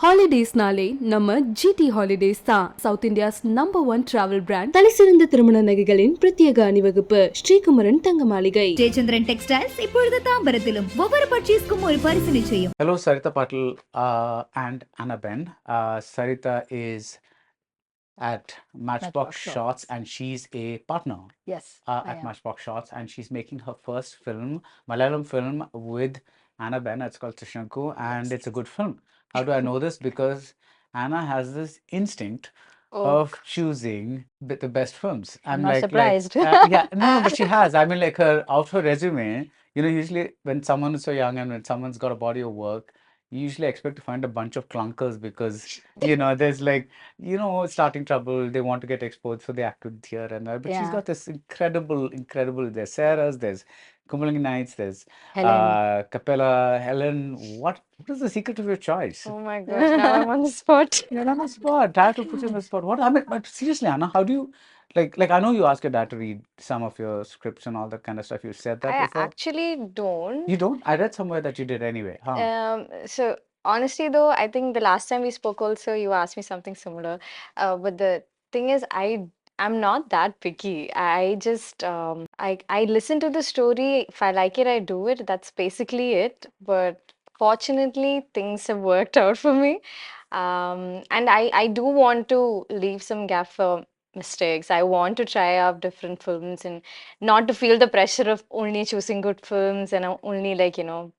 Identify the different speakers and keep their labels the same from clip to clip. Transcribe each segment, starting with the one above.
Speaker 1: ஹாலிடேஸ்னாலே நம்ம GT holidays தான். South India's number 1 travel brand. தலைசிறந்த திருமண நகைகளின் பிரத்யேக அணிவகுப்பு. ஸ்ரீகுமரன் தங்க மாளிகை.
Speaker 2: ஜெயச்சந்திரன் டெக்ஸ்டைல்ஸ் இப்பொழுது தாம்பரத்திலும் ஒவ்வொரு பர்ச்சேஸ்க்கும் ஒரு பரிசு நிச்சயம்.
Speaker 3: Hello, Sarita Patil and Annaben. Sarita is at Matchbox Shots and she's a partner
Speaker 4: Yes,
Speaker 3: at Matchbox Shots, and she's making her first film, Malayalam film with Annaben. It's called Thrishanku, and it's a good film. How do I know this? Because Anna has this instinct of choosing the best films.
Speaker 4: I'm not surprised.
Speaker 3: Yeah, no, but she has. I mean, like her resume, usually when someone is so young and when someone's got a body of work, you usually expect to find a bunch of clunkers because, there's starting trouble, they want to get exposed, so they act with here and there. But she's
Speaker 4: Yeah.
Speaker 3: got this incredible, there's Sarah's, there's Kumalangi Nights, there's
Speaker 4: Helen.
Speaker 3: Capella, Helen. What is the secret of your choice?
Speaker 4: Oh my gosh, now I'm on the spot.
Speaker 3: You're on the spot. I have to put you on the spot. What? I mean, but seriously, Anna, how do you like? I know you ask your dad to read some of your scripts and all that kind of stuff. You said that
Speaker 4: I
Speaker 3: before.
Speaker 4: actually don't.
Speaker 3: You don't? I read somewhere that you did anyway. Huh?
Speaker 4: So honestly though, I think the last time we spoke also, you asked me something similar. But the thing is, I'm not that picky. I just I listen to the story. If I like it, I do it. That's basically it. But fortunately, things have worked out for me. And I do want to leave some gap for mistakes. I want to try out different films and not to feel the pressure of only choosing good films and only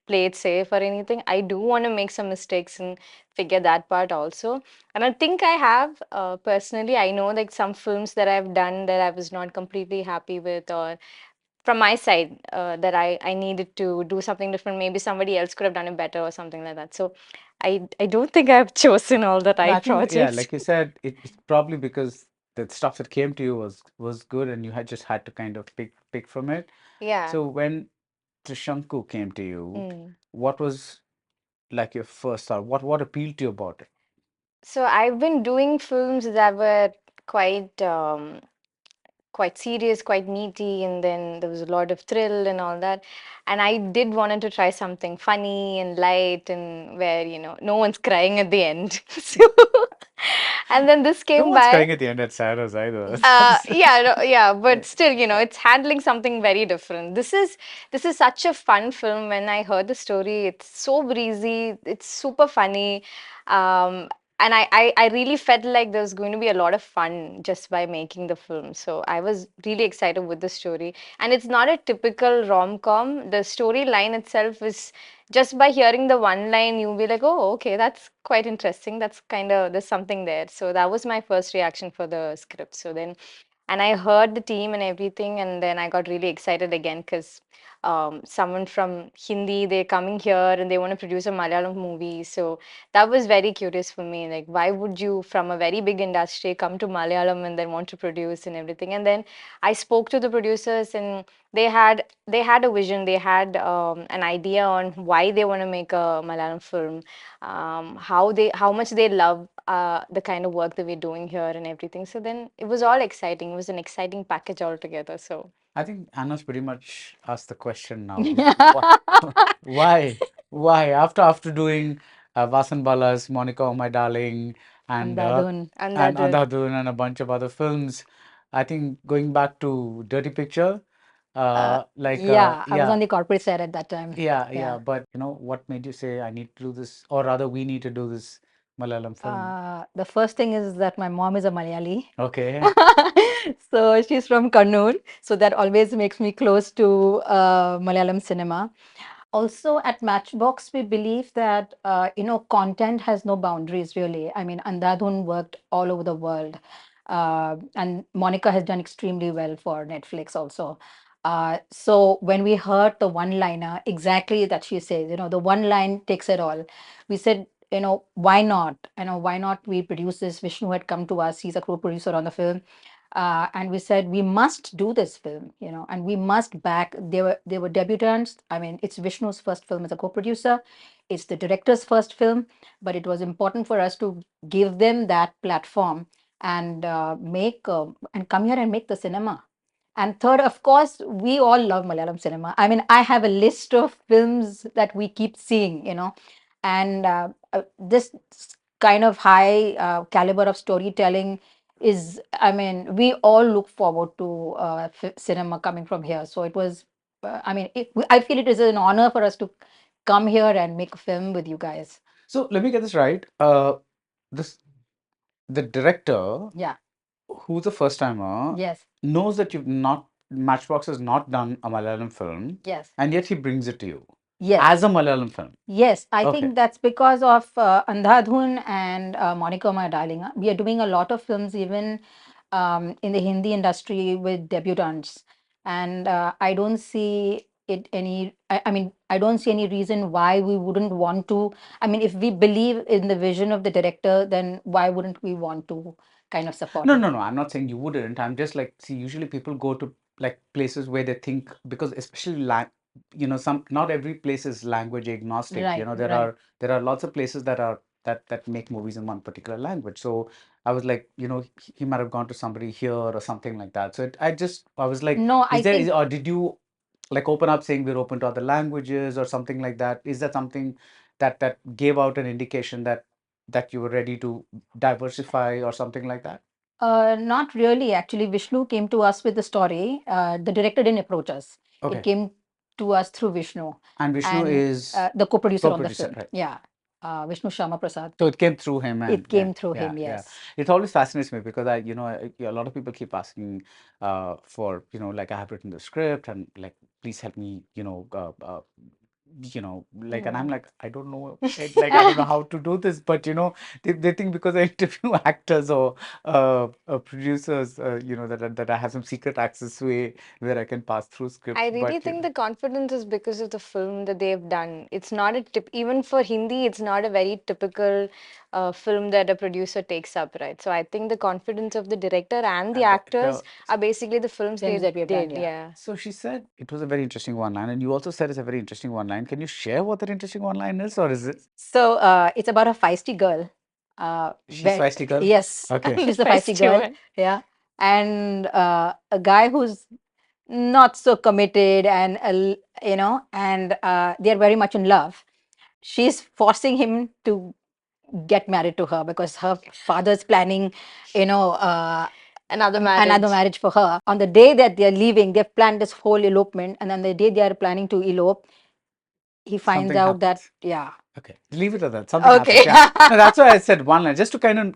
Speaker 4: play it safe or anything. I do want to make some mistakes and figure that part also. And I think I have personally. I know like some films that I've done that I was not completely happy with, or from my side that I needed to do something different. Maybe somebody else could have done it better or something like that. So I don't think I've chosen all the
Speaker 3: No, I
Speaker 4: right
Speaker 3: think, yeah,
Speaker 4: projects.
Speaker 3: like you said, it's probably because the stuff that came to you was good, and you had to kind of pick from it.
Speaker 4: Yeah.
Speaker 3: So when Trishanku came to you,
Speaker 4: Mm.
Speaker 3: what was like your first thought? What appealed to you about it?
Speaker 4: So I've been doing films that were quite serious, quite meaty, and then there was a lot of thrill and all that. And I did wanted to try something funny and light and where, no one's crying at the end. So, and then this
Speaker 3: No
Speaker 4: came
Speaker 3: one's
Speaker 4: by.
Speaker 3: crying at the end at Sarah's either.
Speaker 4: Yeah, but still, it's handling something very different. This is such a fun film. When I heard the story, it's so breezy, it's super funny. And I really felt like there was going to be a lot of fun just by making the film. So I was really excited with the story. And it's not a typical rom-com. The storyline itself is just by hearing the one line, you'll be like, oh, okay, that's quite interesting. That's there's something there. So that was my first reaction for the script. So then, and I heard the team and everything, and then I got really excited again because someone from Hindi, they're coming here and they want to produce a Malayalam movie. So that was very curious for me. Like, why would you, from a very big industry, come to Malayalam and then want to produce and everything? And then I spoke to the producers, and they had a vision. They had an idea on why they want to make a Malayalam film, how much they love the kind of work that we're doing here and everything. So then it was all exciting. It was an exciting package altogether. So
Speaker 3: I think Anna's pretty much asked the question now.
Speaker 4: yeah.
Speaker 3: Why? Why? After doing Vasan Bala's Monica, Oh My Darling, and
Speaker 4: Andhadhun.
Speaker 3: Andhadhun and a bunch of other films, I think going back to Dirty Picture,
Speaker 4: Yeah, I was on the corporate side at that time.
Speaker 3: yeah. But what made you say I need to do this, or rather we need to do this Malayalam film?
Speaker 4: The first thing is that my mom is a Malayali.
Speaker 3: Okay.
Speaker 4: So she's from Kannur. So that always makes me close to Malayalam cinema. Also at Matchbox, we believe that, content has no boundaries really. I mean, Andhadhun worked all over the world. And Monica has done extremely well for Netflix also. So when we heard the one-liner, exactly that she says, the one line takes it all. We said, why not? Why not we produce this? Vishnu had come to us. He's a co-producer on the film. And we said we must do this film, and we must back. They were debutants. I mean, it's Vishnu's first film as a co-producer. It's the director's first film, but it was important for us to give them that platform and make and come here and make the cinema. And third, of course, we all love Malayalam cinema. I mean, I have a list of films that we keep seeing, and this
Speaker 5: kind of high caliber of storytelling is, I mean, we all look forward to cinema coming from here. So it was, I mean, I feel it is an honor for us to come here and make a film with you guys.
Speaker 3: So let me get this right. This the director,
Speaker 5: Yeah.
Speaker 3: who's a first timer,
Speaker 5: Yes.
Speaker 3: knows that Matchbox has not done a Malayalam film,
Speaker 5: Yes.
Speaker 3: and yet he brings it to you
Speaker 5: Yes.
Speaker 3: as a Malayalam film.
Speaker 5: Yes, I
Speaker 3: Okay.
Speaker 5: think that's because of Andhadhun and Monica My Darling. We are doing a lot of films even in the Hindi industry with debutantes, and I don't see it any. I mean, I don't see any reason why we wouldn't want to. I mean, if we believe in the vision of the director, then why wouldn't we want to kind of support
Speaker 3: No,
Speaker 5: it?
Speaker 3: no, no. I'm not saying you wouldn't. I'm just like, see, usually people go to like places where they think, because especially some, not every place is language agnostic.
Speaker 5: Right,
Speaker 3: There are lots of places that make movies in one particular language. So I was like, he might have gone to somebody here or something like that. So I was like,
Speaker 5: No, I think
Speaker 3: or did you like open up saying we're open to other languages or something like that? Is that something that gave out an indication that you were ready to diversify or something like that?
Speaker 5: Not really. Actually, Vishnu came to us with the story. The director didn't approach us.
Speaker 3: Okay.
Speaker 5: It came to us through Vishnu.
Speaker 3: And Vishnu is
Speaker 5: the co-producer on the
Speaker 3: co-producer,
Speaker 5: film.
Speaker 3: right?
Speaker 5: Yeah, Vishnu Shyama Prasad.
Speaker 3: So it came through him, and
Speaker 5: It came through
Speaker 3: yeah,
Speaker 5: him.
Speaker 3: yeah.
Speaker 5: Yes.
Speaker 3: It always fascinates me because a lot of people keep asking for, like, I have written the script and like, please help me, like, and I'm like, I don't know, like, I don't know how to do this, but they think because I interview actors or producers, that I have some secret access way where I can pass through scripts.
Speaker 4: I really
Speaker 3: But
Speaker 4: think the confidence is because of the film that they've done. It's not a tip, even for Hindi, it's not a very typical film that a producer takes up, right? So I think the confidence of the director and the actors are basically the films
Speaker 5: Films
Speaker 4: they
Speaker 5: that we have done,
Speaker 4: did.
Speaker 5: yeah.
Speaker 4: Yeah.
Speaker 3: So she said it was a very interesting one line, and you also said it's a very interesting one line. Can you share what that interesting one line is, or is it?
Speaker 5: So it's about a feisty girl.
Speaker 3: She's
Speaker 5: where-
Speaker 3: feisty girl?
Speaker 5: Yes,
Speaker 3: Okay.
Speaker 5: she's a feisty
Speaker 4: Feisty
Speaker 5: girl.
Speaker 4: one.
Speaker 5: Yeah, and a guy who's not so committed, and and they're very much in love. She's forcing him to get married to her because her father's planning,
Speaker 4: Another marriage.
Speaker 5: another marriage for her. On the day that they're leaving, they've planned this whole elopement, and on the day they are planning to elope, he finds
Speaker 3: Something
Speaker 5: out that,
Speaker 3: happens.
Speaker 5: yeah.
Speaker 3: Okay, leave it at that. Something
Speaker 5: Okay.
Speaker 3: happens. Yeah. No, that's why I said one line, just to kind of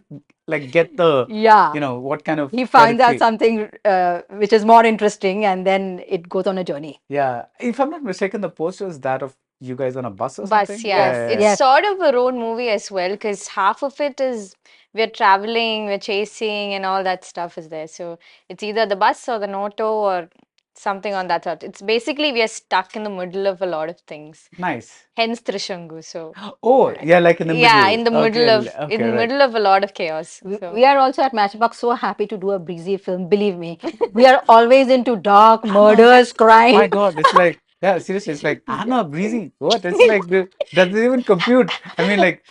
Speaker 3: like get the,
Speaker 5: Yeah.
Speaker 3: what kind of
Speaker 5: He finds out
Speaker 3: territory.
Speaker 5: something which is more interesting, and then it goes on a journey.
Speaker 3: Yeah, if I'm not mistaken, the poster is that of you guys on a bus or
Speaker 4: Bus,
Speaker 3: something.
Speaker 4: yeah. It's
Speaker 5: Yes.
Speaker 4: sort of a road movie as well, because half of it is we're traveling, we're chasing, and all that stuff is there. So it's either the bus or the Noto or something on that sort. It's basically we are stuck in the middle of a lot of things.
Speaker 3: Nice.
Speaker 4: Hence Thrishanku. So
Speaker 3: Oh, yeah, like in the middle.
Speaker 4: yeah, in the middle of
Speaker 3: okay,
Speaker 4: in the
Speaker 3: right.
Speaker 4: middle of a lot of chaos.
Speaker 5: We,
Speaker 4: So
Speaker 5: we are also at Matchbox so happy to do a breezy film. Believe me, we are always into dark murders, crime.
Speaker 3: My God, it's like, yeah, seriously, it's like Anna breezy. What? It's like doesn't even compute. I mean, like,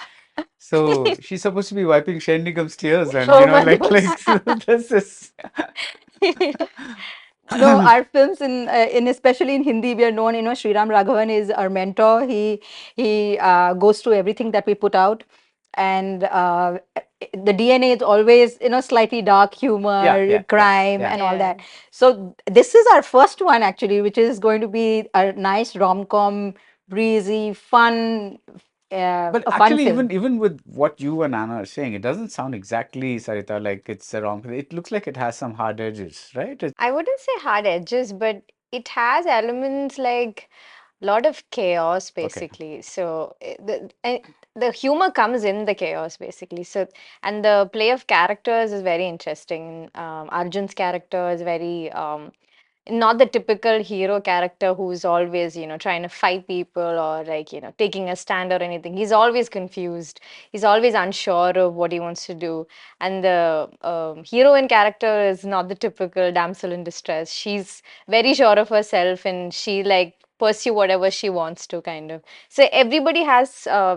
Speaker 3: so she's supposed to be wiping Shennigam's tears, and
Speaker 5: Oh my God.
Speaker 3: this is.
Speaker 5: No, our films in especially in Hindi, we are known. Sriram Raghavan is our mentor. He goes through everything that we put out, and the DNA is always slightly dark humor,
Speaker 3: yeah,
Speaker 5: crime,
Speaker 3: yeah.
Speaker 5: and all
Speaker 4: Yeah.
Speaker 5: that. So this is our first one actually, which is going to be a nice rom-com, breezy, fun.
Speaker 3: But
Speaker 5: A fun
Speaker 3: actually,
Speaker 5: film.
Speaker 3: even with what you and Anna are saying, it doesn't sound exactly, Sarita, like it's a wrong. It looks like it has some hard edges, right?
Speaker 4: I wouldn't say hard edges, but it has elements like a lot of chaos basically. So the humor comes in the chaos basically. So and the play of characters is very interesting. Arjun's character is very not the typical hero character who's always trying to fight people or like taking a stand or anything. He's always confused. He's always unsure of what he wants to do. And the heroine character is not the typical damsel in distress. She's very sure of herself, and she like pursue whatever she wants to, kind of. So everybody has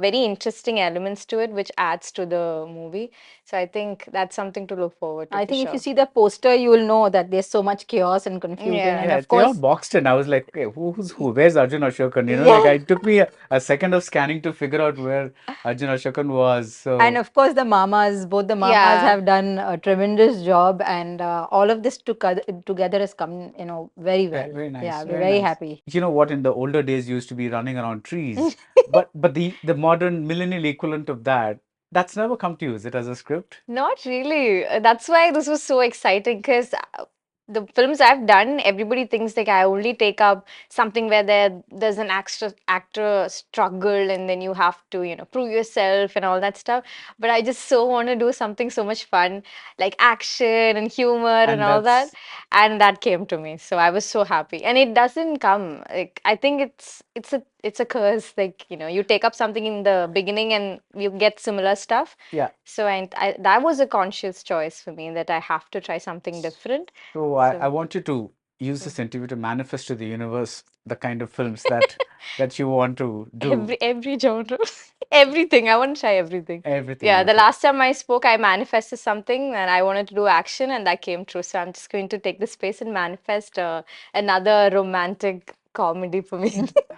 Speaker 4: very interesting elements to it, which adds to the movie. So I think that's something to look forward to
Speaker 5: I
Speaker 4: for
Speaker 5: think if you
Speaker 4: sure.
Speaker 5: see the poster, you will know that there's so much chaos and confusion.
Speaker 4: Yeah.
Speaker 5: And
Speaker 3: Yeah,
Speaker 5: of
Speaker 3: they all
Speaker 5: course,
Speaker 3: boxed in. I was like, okay, who's who? Where's Arjun Ashokan? You know,
Speaker 5: yeah.
Speaker 3: it took me a second of scanning to figure out where Arjun Ashokan was.
Speaker 5: And
Speaker 3: So,
Speaker 5: of course, the mamas, both the mamas
Speaker 4: Yeah.
Speaker 5: have done a tremendous job, and all of this together has come, very well.
Speaker 3: very
Speaker 5: Yeah,
Speaker 3: nice,
Speaker 5: we're
Speaker 3: very
Speaker 5: very
Speaker 3: nice.
Speaker 5: happy.
Speaker 3: You know what? In the older days, you used to be running around trees, but the modern millennial equivalent of that, that's never come to you, is it, as a script?
Speaker 4: Not really. That's why this was so exciting, because the films I've done, everybody thinks like I only take up something where there's an actor struggle, and then you have to, prove yourself and all that stuff. But I just so want to do something so much fun, like action and humor and
Speaker 3: And
Speaker 4: all that.
Speaker 3: that's
Speaker 4: And that came to me. So I was so happy. And it doesn't come. Like, I think it's a curse. Like, you take up something in the beginning and you get similar stuff.
Speaker 3: yeah.
Speaker 4: So that was a conscious choice for me, that I have to try something different.
Speaker 3: So I
Speaker 4: So
Speaker 3: want you to use this interview to manifest to the universe the kind of films that you want to do.
Speaker 4: every genre, everything. I want to try everything.
Speaker 3: Everything.
Speaker 4: Yeah, the
Speaker 3: Okay.
Speaker 4: last time I spoke, I manifested something and I wanted to do action, and that came true. So I'm just going to take the space and manifest another romantic comedy for me,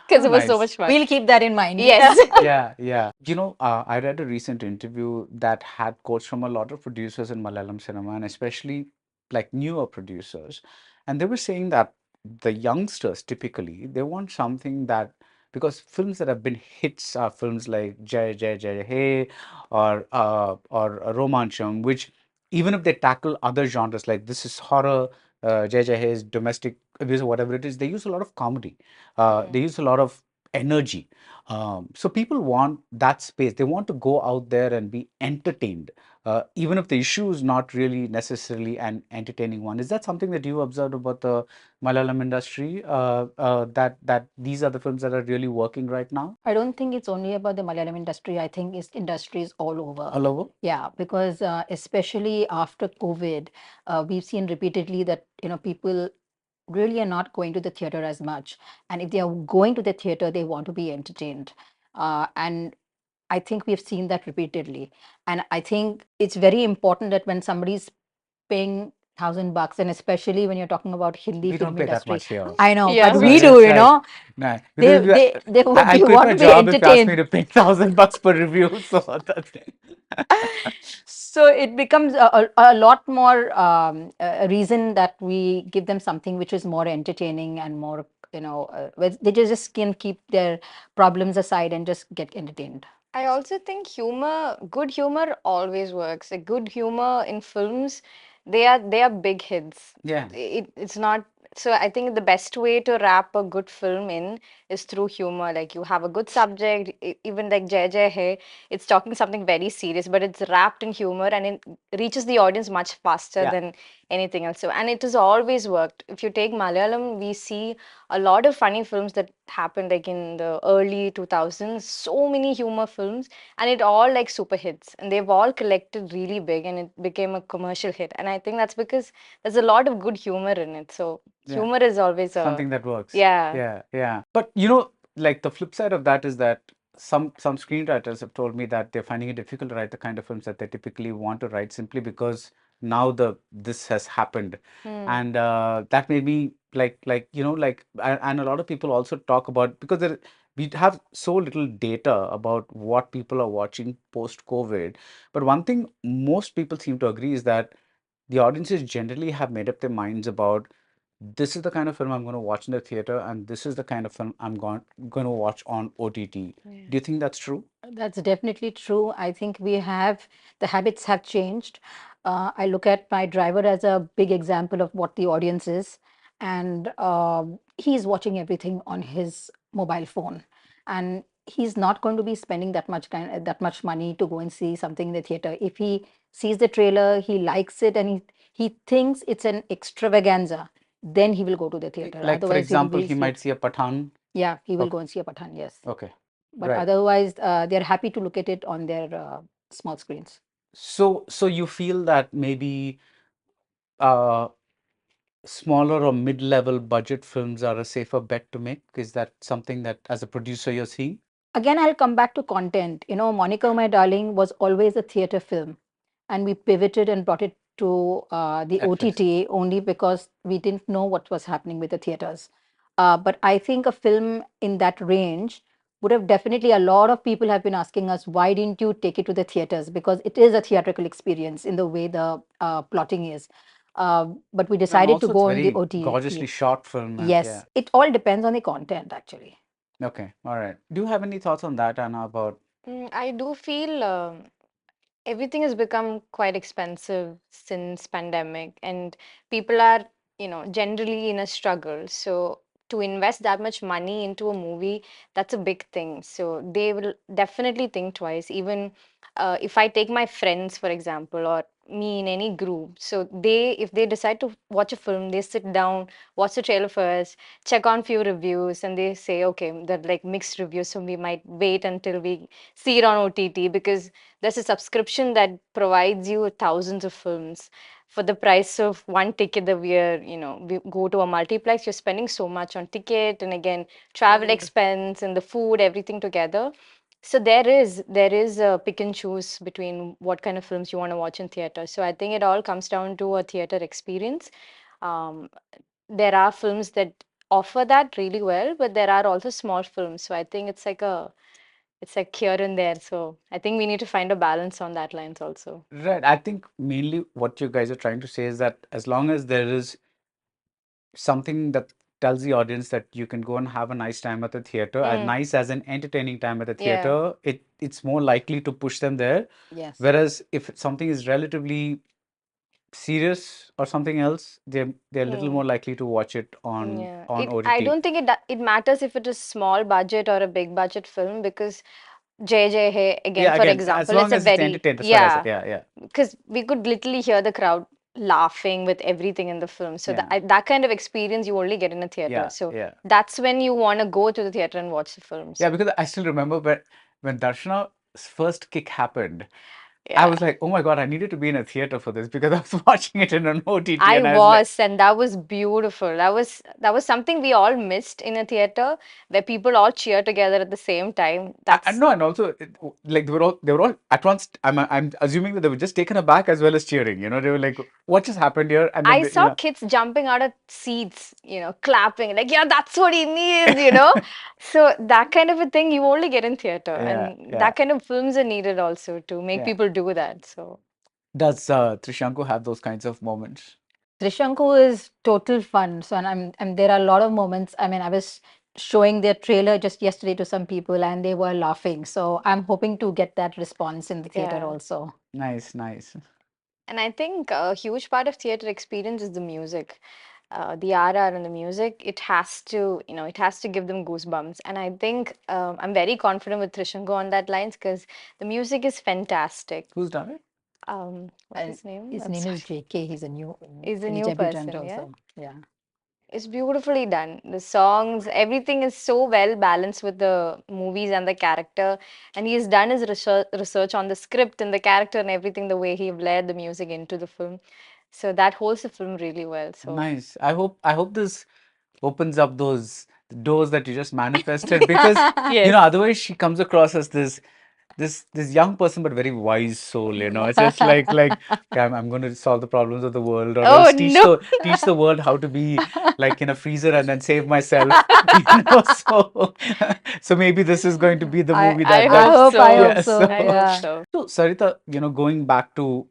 Speaker 4: because
Speaker 3: Oh,
Speaker 4: it was so
Speaker 3: nice.
Speaker 4: much fun.
Speaker 5: We'll keep that in mind.
Speaker 4: Yes.
Speaker 3: Yeah, yeah. You know, I read a recent interview that had quotes from a lot of producers in Malayalam cinema, and especially like newer producers. And they were saying that the youngsters typically they want something that, because films that have been hits are films like Jai Jai Jai Hey or Romancham, which even if they tackle other genres like this is horror, Jai Jai Hey is domestic abuse or whatever it is, they use a lot of comedy. They use a lot of energy. So people want that space. They want to go out there and be entertained, even if the issue is not really necessarily an entertaining one. Is that something that you observed about the Malayalam industry? That these are the films that are really working right now,
Speaker 5: I don't think it's only about the Malayalam industry. I think it's industries all over.
Speaker 3: all over?
Speaker 5: Yeah, because especially after COVID, we've seen repeatedly that people really are not going to the theater as much, and if they are going to the theater, they want to be entertained. And I think we've seen that repeatedly, and I think it's very important that when somebody's paying $1,000, and especially when you're talking about Hindi
Speaker 3: We
Speaker 5: film
Speaker 3: don't pay that
Speaker 5: industry,
Speaker 3: much here.
Speaker 5: I know,
Speaker 4: Yeah,
Speaker 5: but
Speaker 3: So
Speaker 5: we
Speaker 3: it's
Speaker 5: do,
Speaker 3: like, nah,
Speaker 5: they
Speaker 3: because
Speaker 5: they they,
Speaker 3: I
Speaker 5: they
Speaker 3: quit
Speaker 5: want
Speaker 3: my
Speaker 5: to be
Speaker 3: job if you ask me
Speaker 5: entertained.
Speaker 3: to pay $1,000 per review. So that's
Speaker 5: So it becomes a lot more a reason that we give them something which is more entertaining and more, where they just can keep their problems aside and just get entertained.
Speaker 4: I also think good humor always works. A good humor in films, they are big hits.
Speaker 3: yeah.
Speaker 4: It's not. So I think the best way to wrap a good film in is through humor. Like, you have a good subject, even like Jai Jai Hai, it's talking something very serious, but it's wrapped in humor, and it reaches the audience much faster
Speaker 3: Yeah.
Speaker 4: than anything else. So, and it has always worked. If you take Malayalam, we see a lot of funny films that happened like in the early 2000s, so many humor films, and it all like super hits, and they've all collected really big, and it became a commercial hit. And I think that's because there's a lot of good humor in it. So
Speaker 3: Yeah.
Speaker 4: humor is always
Speaker 3: Something that works.
Speaker 4: yeah.
Speaker 3: Yeah, yeah. But you know, like the flip side of that is that some screenwriters have told me that they're finding it difficult to write the kind of films that they typically want to write simply because now this has happened. And that made me and a lot of people also talk about, because we have so little data about what people are watching post COVID. But one thing most people seem to agree is that the audiences generally have made up their minds about, this is the kind of film I'm going to watch in the theater, and this is the kind of film I'm going to watch on OTT. Do you think that's true?
Speaker 5: That's definitely true. I think the habits have changed. I look at my driver as a big example of what the audience is, and he's watching everything on his mobile phone, and he's not going to be spending that much money to go and see something in the theater. If he sees the trailer, he likes it, and he thinks it's an extravaganza, then he will go to the theater.
Speaker 3: Like, for
Speaker 5: Otherwise, he will
Speaker 3: example,
Speaker 5: be
Speaker 3: he might see a Pathan.
Speaker 5: yeah, he will
Speaker 3: Okay.
Speaker 5: go and see a Pathan. Yes.
Speaker 3: Okay.
Speaker 5: But
Speaker 3: Right.
Speaker 5: otherwise, they're happy to look at it on their small screens.
Speaker 3: So you feel that maybe uh, smaller or mid-level budget films are a safer bet to make? Is that something that as a producer you're seeing?
Speaker 5: Again, I'll come back to content. Monica, My Darling was always a theater film, and we pivoted and brought it to the
Speaker 3: Netflix.
Speaker 5: OTT only because we didn't know what was happening with the theaters. But I think a film in that range would have definitely, a lot of people have been asking us, why didn't you take it to the theaters? Because it is a theatrical experience in the way the plotting is. But we
Speaker 3: And
Speaker 5: decided to
Speaker 3: also it's
Speaker 5: go on the
Speaker 3: very
Speaker 5: OTT.
Speaker 3: gorgeously shot film. Yeah.
Speaker 5: Yes, it all depends on the content, actually.
Speaker 3: Okay. All right. Do you have any thoughts on that, Anna, about
Speaker 4: I do feel everything has become quite expensive since pandemic, and people are, generally in a struggle. So to invest that much money into a movie, that's a big thing. So they will definitely think twice. Even if I take my friends, for example, or me in any group, so if they decide to watch a film, they sit down, watch the trailer first, check on few reviews, and they say, okay, they're like mixed reviews, so we might wait until we see it on OTT, because there's a subscription that provides you thousands of films for the price of one ticket that we go to a multiplex. You're spending so much on ticket, and again, travel expense and the food, everything together. So there is a pick and choose between what kind of films you want to watch in theater. So I think it all comes down to a theater experience. Um, there are films that offer that really well, but there are also small films. So I think it's like here and there. So I think we need to find a balance on that lines also.
Speaker 3: right? I think mainly what you guys are trying to say is that as long as there is something that tells the audience that you can go and have a nice time at the theater, as
Speaker 4: Mm,
Speaker 3: nice as an entertaining time at the
Speaker 4: yeah.
Speaker 3: theater, it's more likely to push them there.
Speaker 5: Yes.
Speaker 3: Whereas if something is relatively serious or something else, they're a little
Speaker 4: Mm,
Speaker 3: more likely to watch it on
Speaker 4: yeah.
Speaker 3: on
Speaker 4: I
Speaker 3: OTT.
Speaker 4: don't think it matters if it is small budget or a big budget film, because Jay Jay Hey, again,
Speaker 3: Yeah,
Speaker 4: for
Speaker 3: again, as
Speaker 4: example, it's
Speaker 3: long
Speaker 4: a
Speaker 3: as it's
Speaker 4: very,
Speaker 3: entertained, that's what I said.
Speaker 4: yeah,
Speaker 3: Yeah, yeah,
Speaker 4: because we could literally hear the crowd laughing with everything in the film. So
Speaker 3: yeah,
Speaker 4: that kind of experience you only get in a theater.
Speaker 3: yeah,
Speaker 4: So
Speaker 3: yeah.
Speaker 4: that's when you want to go to the theater and watch the film.
Speaker 3: Yeah,
Speaker 4: So
Speaker 3: because I still remember when Darshana's first kick happened, I
Speaker 4: yeah.
Speaker 3: was like, oh my God, I needed to be in a theater for this because I was watching it in an OTT
Speaker 4: I
Speaker 3: and I was like,
Speaker 4: was, and that was beautiful. That was something we all missed in a theater, where people all cheer together at the same time.
Speaker 3: I
Speaker 4: That's
Speaker 3: know, and also like they were all at once. I'm assuming that they were just taken aback as well as cheering. They were like, what just happened here? And then
Speaker 4: I saw kids jumping out of seats, clapping, like, yeah, that's what he needs. So that kind of a thing you only get in theater,
Speaker 3: yeah,
Speaker 4: and
Speaker 3: yeah,
Speaker 4: that kind of films are needed also to make
Speaker 3: yeah.
Speaker 4: people do that. So
Speaker 3: Does Trishanku have those kinds of moments?
Speaker 5: Thrishanku is total fun. So, and there are a lot of moments. I mean, I was showing their trailer just yesterday to some people, and they were laughing. So, I'm hoping to get that response in the theater
Speaker 4: yeah.
Speaker 5: also.
Speaker 3: Nice, nice.
Speaker 4: And I think a huge part of theater experience is the music. The RR and the music, it has to give them goosebumps. And I think I'm very confident with Trishanku on that lines, because the music is fantastic.
Speaker 3: Who's done it?
Speaker 4: What's
Speaker 5: And
Speaker 4: his name?
Speaker 5: his
Speaker 4: I'm
Speaker 5: name is
Speaker 4: sorry.
Speaker 5: JK. He's a new,
Speaker 4: He's a
Speaker 5: he's
Speaker 4: new
Speaker 5: debutant
Speaker 4: person, yeah.
Speaker 5: also. Yeah.
Speaker 4: It's beautifully done. The songs, everything is so well balanced with the movies and the character. And he's done his research on the script and the character and everything, the way he layered the music into the film. So that holds the film really well. So
Speaker 3: Nice. I hope this opens up those doors that you just manifested because
Speaker 4: yes.
Speaker 3: otherwise she comes across as this young person but very wise soul. It's just like okay, I'm going to solve the problems of the world or
Speaker 4: Oh
Speaker 3: else teach
Speaker 4: no.
Speaker 3: the world how to be like in a freezer and then save myself. So so maybe this is going to be the movie
Speaker 4: I
Speaker 3: that
Speaker 5: I
Speaker 4: hope
Speaker 5: hope,
Speaker 4: so.
Speaker 5: I hope
Speaker 3: yes.
Speaker 5: so.
Speaker 4: I hope
Speaker 5: Yeah.
Speaker 4: so.
Speaker 3: So, Sarita, going back to,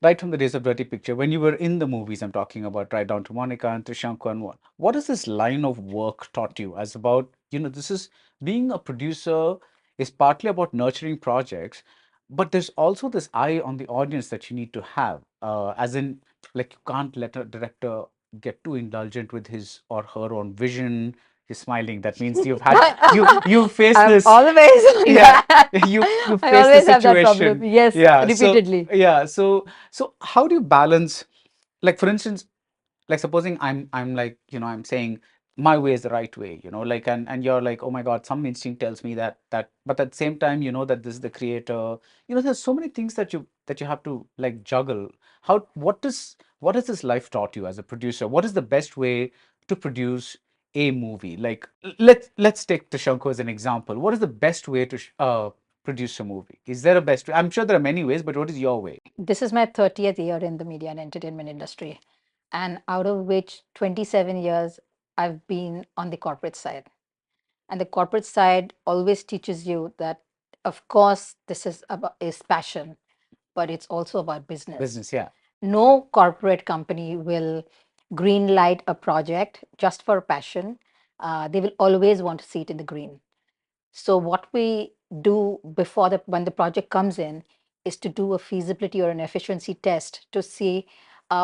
Speaker 3: right from the days of Dirty Picture, when you were in the movies, I'm talking about right down to Monica and Trishanku and what has this line of work taught you as about, this is being a producer is partly about nurturing projects, but there's also this eye on the audience that you need to have, as in, like, you can't let a director get too indulgent with his or her own vision. You're smiling. That means you face
Speaker 5: I'm
Speaker 3: this.
Speaker 5: always on
Speaker 3: Yeah,
Speaker 5: that.
Speaker 3: you
Speaker 5: I
Speaker 3: face the
Speaker 5: always have that problem.
Speaker 3: situation.
Speaker 5: Yes,
Speaker 3: Yeah,
Speaker 5: repeatedly.
Speaker 3: so how do you balance, like, for instance, like, supposing I'm like, I'm saying my way is the right way, like, and you're like, oh my God, some instinct tells me that, but at the same time, you know that this is the creator. There's so many things that you have to like juggle. What has this life taught you as a producer? What is the best way to produce a movie? Like, let's take Thrishanku as an example. What is the best way to produce a movie? Is there a best way? I'm sure there are many ways, but what is your way?
Speaker 5: This is my 30th year in the media and entertainment industry, and out of which 27 years I've been on the corporate side. And the corporate side always teaches you that, of course, this is passion, but it's also about business.
Speaker 3: Business, yeah.
Speaker 5: No corporate company will green light a project just for passion. They will always want to see it in the green. So what we do before when the project comes in is to do a feasibility or an efficiency test to see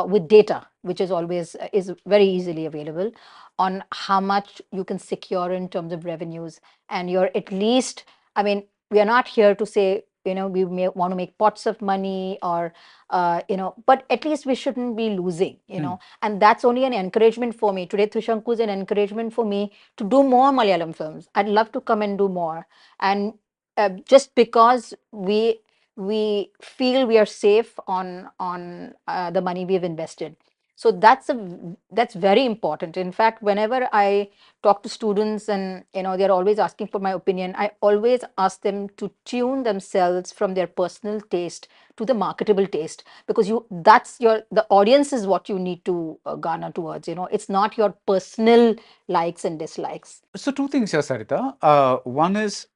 Speaker 5: with data, which is always is very easily available, on how much you can secure in terms of revenues. And you're at least, I mean, we are not here to say, we may want to make pots of money, or but at least we shouldn't be losing, and that's only an encouragement for me. Today Thrishanku is an encouragement for me to do more Malayalam films. I'd love to come and do more. And just because we feel we are safe on the money we have invested. So that's very important. In fact, whenever I talk to students, and they're always asking for my opinion, I always ask them to tune themselves from their personal taste to the marketable taste, because the audience is what you need to garner towards. It's not your personal likes and dislikes.
Speaker 3: So two things here, Sarita. One is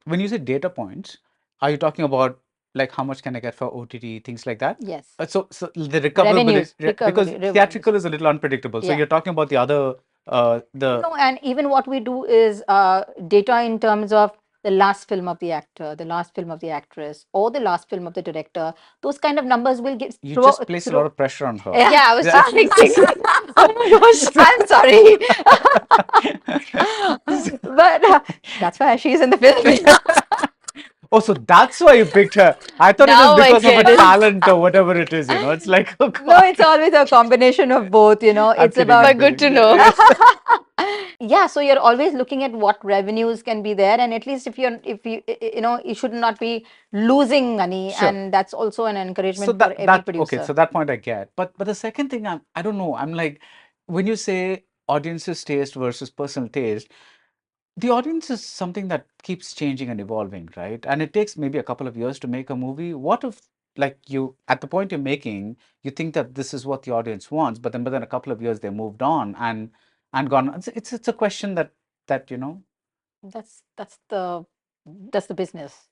Speaker 3: when you say data points, are you talking about like how much can I get for OTT, things like that?
Speaker 5: Yes.
Speaker 3: So the recoverability, because
Speaker 5: Recovery,
Speaker 3: theatrical is a little unpredictable. So
Speaker 5: Yeah.
Speaker 3: you're talking about the other,
Speaker 5: No, and even what we do is data in terms of the last film of the actor, the last film of the actress, or the last film of the director. Those kind of numbers will get
Speaker 3: you just place a lot of pressure on her.
Speaker 5: Yeah.
Speaker 4: Yeah, I was
Speaker 3: Yeah.
Speaker 4: just thinking.
Speaker 5: Oh my gosh, I'm sorry. But that's why she's in the film.
Speaker 3: Oh, so that's why you picked her. I thought
Speaker 4: Now
Speaker 3: it
Speaker 4: I
Speaker 3: was because of her
Speaker 4: get it.
Speaker 3: talent or whatever it is. It's like, oh
Speaker 5: No,
Speaker 3: God.
Speaker 5: it's always a combination of both.
Speaker 3: I'm
Speaker 5: It's
Speaker 3: kidding,
Speaker 5: about
Speaker 3: I'm
Speaker 4: But good to
Speaker 3: kidding.
Speaker 4: know.
Speaker 3: Yes.
Speaker 5: Yeah, so you're always looking at what revenues can be there, and at least if you should not be losing money.
Speaker 3: Sure.
Speaker 5: And that's also an
Speaker 3: So
Speaker 5: encouragement for every
Speaker 3: okay.
Speaker 5: producer.
Speaker 3: So that point I get, but the second thing, I don't know. I'm like, when you say audience's taste versus personal taste, the audience is something that keeps changing and evolving, right? And it takes maybe a couple of years to make a movie. What if, like, you at the point you're making, you think that this is what the audience wants, but then a couple of years they moved on and gone. It's a question that.
Speaker 5: That's the business.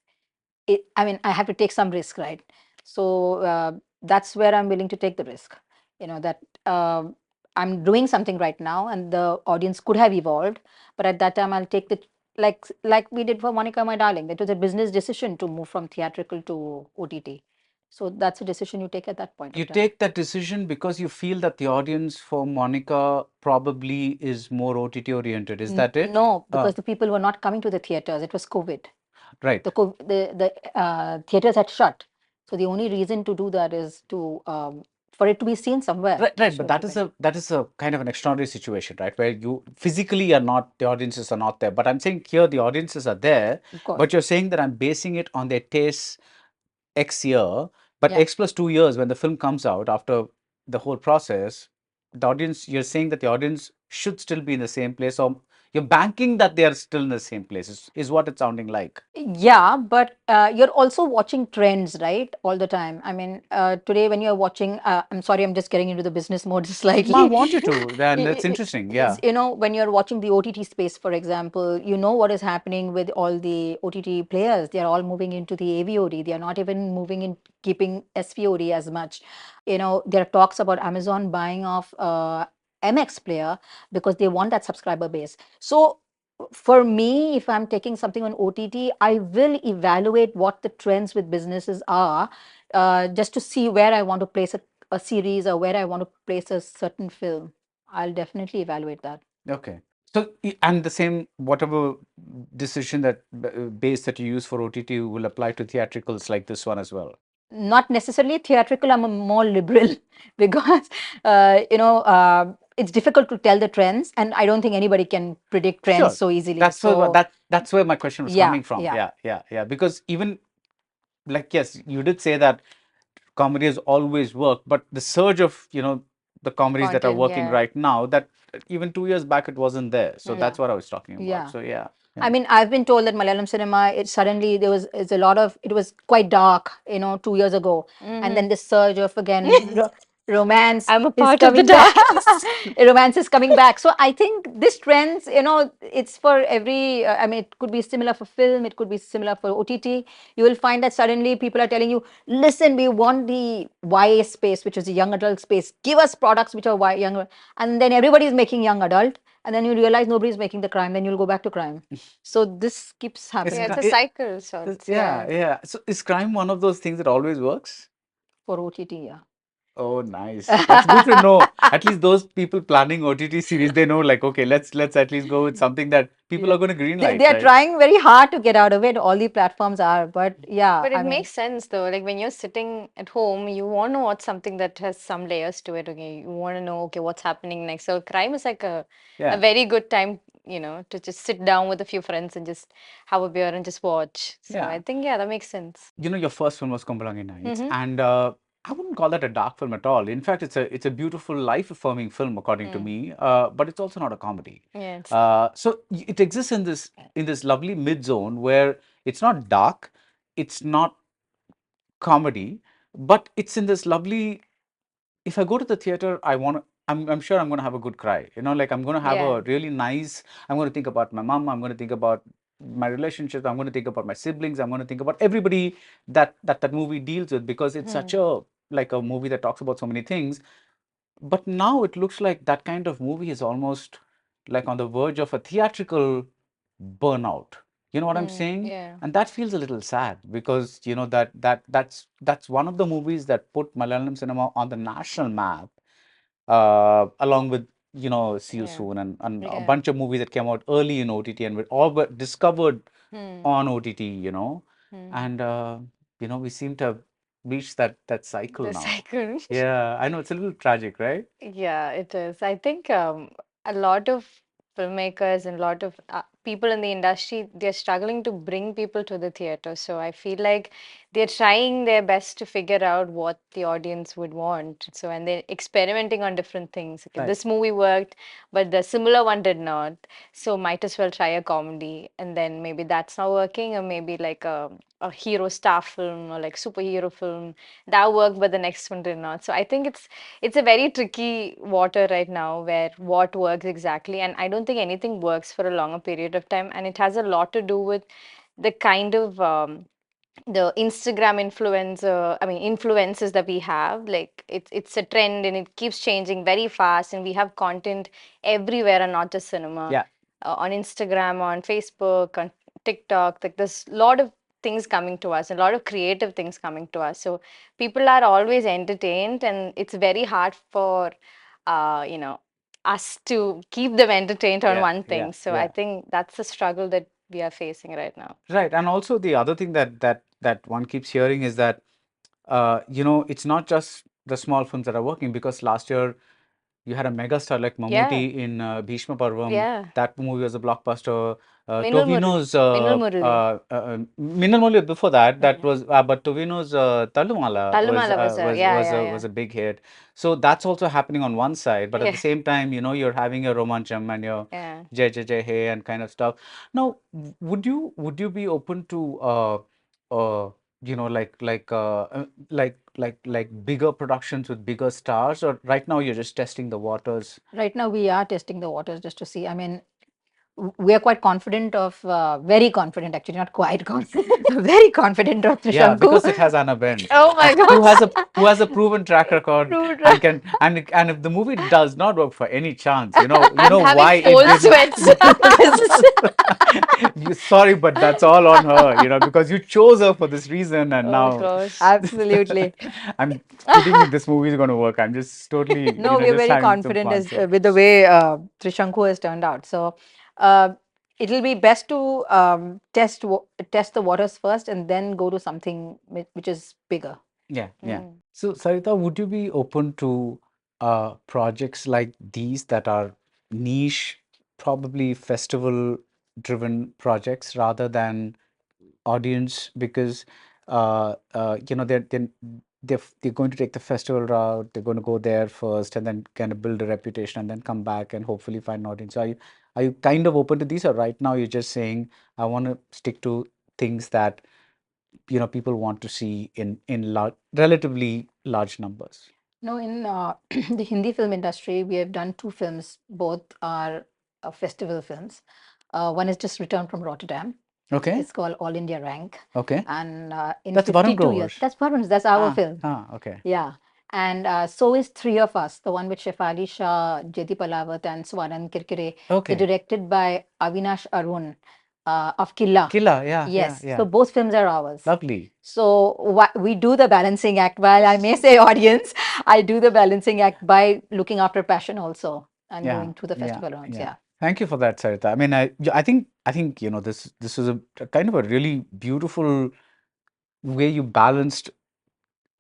Speaker 5: I mean, I have to take some risk, right? So that's where I'm willing to take the risk. That I'm doing something right now, and the audience could have evolved, but at that time I'll take the like we did for Monica, My Darling. That was a business decision to move from theatrical to OTT. So that's a decision you take at that point
Speaker 3: You
Speaker 5: of time.
Speaker 3: take that decision because you feel that the audience for Monica probably is more OTT oriented. Is that it?
Speaker 5: No, because the people were not coming to the theaters. It was COVID.
Speaker 3: Right.
Speaker 5: The theaters had shut. So the only reason to do that is to for it to be seen somewhere.
Speaker 3: Right, but that is a kind of an extraordinary situation, right? Where you physically are not, the audiences are not there. But I'm saying here the audiences are there,
Speaker 5: Of course.
Speaker 3: but you're saying that I'm basing it on their tastes X year, but
Speaker 5: Yeah.
Speaker 3: X plus 2 years when the film comes out after the whole process, the audience, you're saying that the audience should still be in the same place, or you're banking that they are still in the same place, is what it's sounding like.
Speaker 5: Yeah, but you're also watching trends, right? All the time. I mean, today when you're watching, I'm sorry, I'm just getting into the business mode slightly.
Speaker 3: I want you to, then it's
Speaker 5: I-
Speaker 3: interesting. Yeah.
Speaker 5: when you're watching the OTT space, for example, you know what is happening with all the OTT players. They are all moving into the AVOD. They are not even moving in keeping SVOD as much. There are talks about Amazon buying off MX Player because they want that subscriber base. So for me, if I'm taking something on OTT, I will evaluate what the trends with businesses are, just to see where I want to place a series or where I want to place a certain film. I'll definitely evaluate that.
Speaker 3: Okay. So, and the same, whatever decision that base that you use for OTT will apply to theatricals like this one as well.
Speaker 5: Not necessarily theatrical, I'm a more liberal because, it's difficult to tell the trends, and I don't think anybody can predict trends
Speaker 3: Sure.
Speaker 5: so easily.
Speaker 3: That's
Speaker 5: So
Speaker 3: where that's where my question was
Speaker 5: yeah,
Speaker 3: coming from.
Speaker 5: yeah.
Speaker 3: Yeah. Because even like yes, you did say that comedy has always worked, but the surge of the comedies that are
Speaker 4: Content,
Speaker 3: working
Speaker 4: yeah.
Speaker 3: right now, that even 2 years back it wasn't there. So
Speaker 5: Yeah.
Speaker 3: that's what I was talking about.
Speaker 5: Yeah.
Speaker 3: So yeah.
Speaker 5: I mean, I've been told that Malayalam cinema, it suddenly it's a lot of, it was quite dark, 2 years ago, and then this surge of again romance
Speaker 4: I'm a
Speaker 5: is
Speaker 4: part of the
Speaker 5: coming back.
Speaker 4: dance.
Speaker 5: Romance is coming back. So I think this trends, it's for every. I mean, it could be similar for film, it could be similar for OTT. You will find that suddenly people are telling you, listen, we want the YA space, which is the young adult space. Give us products which are younger, and then everybody is making young adult, and then you realize nobody's making the crime, then you'll go back to crime. So this keeps
Speaker 3: It's
Speaker 4: Yeah,
Speaker 5: happening
Speaker 4: it's a cycle. So it's,
Speaker 3: yeah. So is crime one of those things that always works?
Speaker 5: for OTT. Yeah.
Speaker 3: Oh, nice. That's good to know. At least those people planning OTT series, they know like, okay, let's at least go with something that people
Speaker 5: Yeah.
Speaker 3: are going to green
Speaker 5: They
Speaker 3: light,
Speaker 5: are
Speaker 3: right?
Speaker 5: trying very hard to get out of it. All the platforms are, but yeah,
Speaker 4: But
Speaker 5: I
Speaker 4: it
Speaker 5: mean,
Speaker 4: makes sense though. Like when you're sitting at home, you want to watch something that has some layers to it. Okay, you want to know, okay, what's happening next. So crime is like a
Speaker 3: Yeah.
Speaker 4: very good time, to just sit down with a few friends and just have a beer and just watch. So
Speaker 3: Yeah.
Speaker 4: I think that makes sense.
Speaker 3: Your first film was Kumbalangi Nights,
Speaker 4: Mm-hmm.
Speaker 3: and I wouldn't call that a dark film at all. In fact, it's a beautiful, life-affirming film, according to me. But it's also not a comedy.
Speaker 4: Yeah, it's
Speaker 3: So it exists in this lovely mid zone where it's not dark, it's not comedy, but it's in this lovely. If I go to the theater, I'm sure I'm going to have a good cry. Like I'm going to have
Speaker 4: Yeah.
Speaker 3: a really nice. I'm going to think about my mom. I'm going to think about my relationships. I'm going to think about my siblings. I'm going to think about everybody that movie deals with, because it's such a like a movie that talks about so many things. But now it looks like that kind of movie is almost like on the verge of a theatrical burnout. You know what I'm saying?
Speaker 4: yeah.
Speaker 3: And that feels a little sad, because that's one of the movies that put Malayalam cinema on the national map, along with See You
Speaker 4: Yeah.
Speaker 3: Soon and a
Speaker 4: Yeah.
Speaker 3: bunch of movies that came out early in OTT and were all but discovered on OTT. And we seem to have reached that cycle
Speaker 4: The
Speaker 3: now.
Speaker 4: cycle.
Speaker 3: Yeah, I know it's a little tragic, right?
Speaker 4: Yeah, it is. I think a lot of filmmakers and a lot of people in the industry, they're struggling to bring people to the theater. So I feel like they're trying their best to figure out what the audience would want. So, and they're experimenting on different things. Okay,
Speaker 3: Right.
Speaker 4: this movie worked, but the similar one did not. So might as well try a comedy. And then maybe that's not working, or maybe like a hero star film or like superhero film that worked, but the next one did not. So I think it's a very tricky water right now, where what works exactly, and I don't think anything works for a longer period of time, and it has a lot to do with the kind of the Instagram influences that we have. Like it's a trend and it keeps changing very fast, and we have content everywhere and not just cinema.
Speaker 3: Yeah.
Speaker 4: On Instagram, on Facebook, on TikTok, like there's a lot of things coming to us, a lot of creative things coming to us. So people are always entertained, and it's very hard for us to keep them entertained on one thing. So I think that's the struggle that we are facing right now.
Speaker 3: Right. And also the other thing that one keeps hearing is that it's not just the small films that are working, because last year you had a megastar like
Speaker 4: Yeah.
Speaker 3: Mammootty in Bhishma Parvam.
Speaker 4: Yeah.
Speaker 3: That movie was a blockbuster.
Speaker 4: Minal
Speaker 3: Tovino's
Speaker 4: Minal
Speaker 3: Minal before that, that was but Tovino's Tallumala
Speaker 4: Tallumala
Speaker 3: was a big hit. So that's also happening on one side, but at the
Speaker 4: Yeah.
Speaker 3: same time, you're having your Romancham and your
Speaker 4: Yeah.
Speaker 3: Jai Jai Jai Hey and kind of stuff. Now, would you be open to like bigger productions with bigger stars, or right now you're just testing the waters?
Speaker 5: right now we are testing the waters just to see. I mean, we are quite confident of, very confident actually, not quite confident, very confident of
Speaker 3: Yeah,
Speaker 5: Thrishanku.
Speaker 3: because it has Anna Ben,
Speaker 4: Oh my
Speaker 3: who
Speaker 4: God.
Speaker 3: has a proven track record,
Speaker 5: Proven
Speaker 3: and can and if the movie does not work for any chance, you know
Speaker 4: I'm
Speaker 3: why
Speaker 4: having cold
Speaker 3: it didn't.
Speaker 4: sweats.
Speaker 3: Sorry, but that's all on her, because you chose her for this reason, and
Speaker 4: Oh
Speaker 3: now
Speaker 4: gosh.
Speaker 5: Absolutely.
Speaker 3: I'm kidding if this movie is going to work. I'm just totally,
Speaker 5: No, we are
Speaker 3: just
Speaker 5: very
Speaker 3: having some
Speaker 5: confident
Speaker 3: fun.
Speaker 5: as
Speaker 3: So.
Speaker 5: with the way Trishanku has turned out. So uh, it'll be best to test the waters first, and then go to something which is bigger.
Speaker 3: Yeah. So, Sarita, would you be open to projects like these that are niche, probably festival-driven projects rather than audience, because they're going to take the festival route. They're going to go there first and then kind of build a reputation and then come back and hopefully find an audience. So are you kind of open to these, or right now you're just saying I want to stick to things that people want to see in relatively large numbers?
Speaker 5: No, in the Hindi film industry, we have done two films. Both are festival films. One is just returned from Rotterdam.
Speaker 3: Okay.
Speaker 5: It's called All India Rank.
Speaker 3: Okay.
Speaker 5: And in
Speaker 3: That's Varun
Speaker 5: 52 years,
Speaker 3: Grover's.
Speaker 5: that's Varun's, that's our film.
Speaker 3: Okay.
Speaker 5: Yeah. And so is Three of Us, the one with Shefali Shah, Jyoti Palawat, and Swaran Kirkire.
Speaker 3: Okay.
Speaker 5: They're directed by Avinash Arun of Killa.
Speaker 3: Killa, yeah,
Speaker 5: Yes.
Speaker 3: yeah.
Speaker 5: So both films are ours.
Speaker 3: Lovely.
Speaker 5: So we do the balancing act. While I may say audience, I do the balancing act by looking after passion also and
Speaker 3: Yeah,
Speaker 5: going through the festival rounds. Yeah.
Speaker 3: Thank you for that, Sarita. I mean, I think this is a kind of a really beautiful way you balanced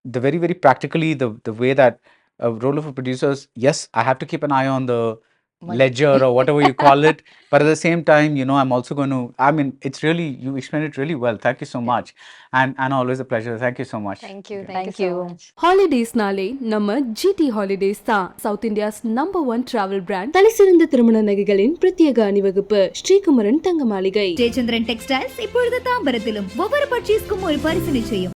Speaker 3: the very, very practically the way that a role of a producer is, yes, I have to keep an eye on the
Speaker 5: Money.
Speaker 3: ledger or whatever you call it, but at the same time, I'm also going to, I mean, it's really, you explained it really well. Thank you so much. And always a pleasure. Thank you so much.
Speaker 4: Thank you.
Speaker 3: Okay.
Speaker 4: Thank you so much.
Speaker 1: Holidays nale நம்ம GT Holidays தான் South India's #1 travel brand. தலைசிறந்த திருமண நகைகளின் பிரத்யேக அணிவகுப்பு ஸ்ரீகுமரன் தங்க மாளிகை.
Speaker 2: Jayachandran textiles இப்பொழுது தாம்பரத்திலும் ஒவ்வொரு பர்ச்சேஸ்க்கும் ஒரு பரிசு நிச்சயம்.